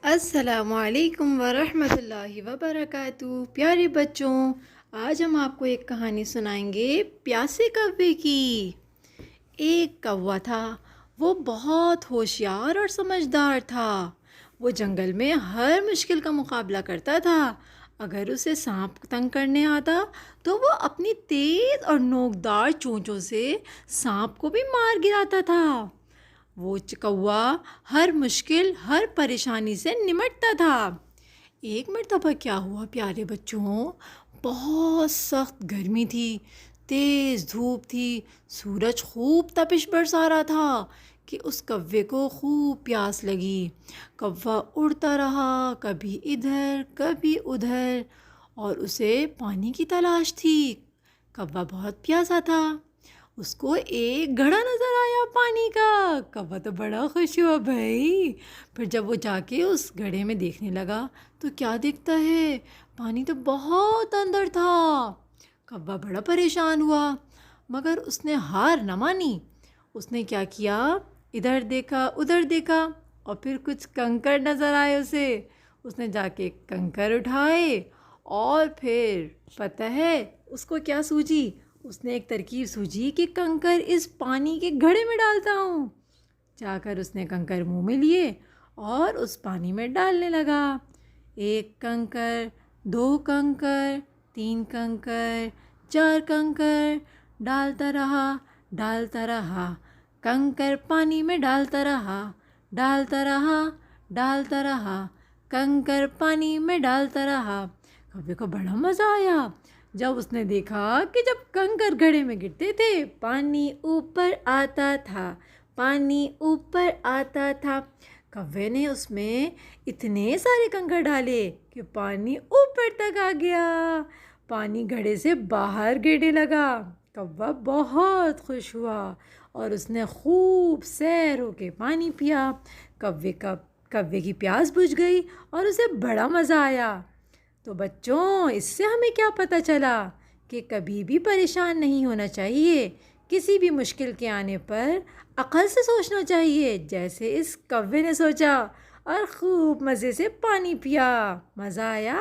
अस्सलामुअलैकुम वरहमतुल्लाहि वबरकातुहू। प्यारे बच्चों, आज हम आपको एक कहानी सुनाएंगे प्यासे कौवे की। एक कौवा था, वो बहुत होशियार और समझदार था। वो जंगल में हर मुश्किल का मुकाबला करता था। अगर उसे सांप तंग करने आता तो वो अपनी तेज और नोकदार चोंचों से सांप को भी मार गिराता था। वो कौवा हर मुश्किल हर परेशानी से निमटता था। एक मर्तबा क्या हुआ प्यारे बच्चों, बहुत सख्त गर्मी थी, तेज धूप थी, सूरज खूब तपिश बरसा रहा था कि उस कौवे को खूब प्यास लगी। कौवा उड़ता रहा, कभी इधर कभी उधर, और उसे पानी की तलाश थी। कौवा बहुत प्यासा था। उसको एक घड़ा नजर आया पानी का। कौवा तो बड़ा खुश हुआ भाई। फिर जब वो जाके उस घड़े में देखने लगा तो क्या दिखता है, पानी तो बहुत अंदर था। कौवा बड़ा परेशान हुआ, मगर उसने हार न मानी। उसने क्या किया, इधर देखा उधर देखा, और फिर कुछ कंकड़ नजर आए उसे। उसने जाके कंकड़ उठाए, और फिर पता है उसको क्या सूझी, उसने एक तरकीब सूझी कि कंकर इस पानी के घड़े में डालता हूँ। जाकर उसने कंकर मुंह में लिए और उस पानी में डालने लगा। एक कंकर, दो कंकर, तीन कंकर, चार कंकर, डालता रहा डालता रहा, कंकर पानी में डालता रहा, डालता रहा डालता रहा, कंकर पानी में डालता रहा। कौवे को बड़ा मज़ा आया जब उसने देखा कि जब कंकर घड़े में गिरते थे पानी ऊपर आता था, पानी ऊपर आता था। कौवे ने उसमें इतने सारे कंकर डाले कि पानी ऊपर तक आ गया। पानी घड़े से बाहर गिरने लगा। कौवा बहुत खुश हुआ और उसने खूब सैर होके पानी पिया। कौवे की प्यास बुझ गई और उसे बड़ा मज़ा आया। तो बच्चों, इससे हमें क्या पता चला कि कभी भी परेशान नहीं होना चाहिए। किसी भी मुश्किल के आने पर अक्ल से सोचना चाहिए, जैसे इस कौवे ने सोचा और खूब मज़े से पानी पिया। मज़ा आया।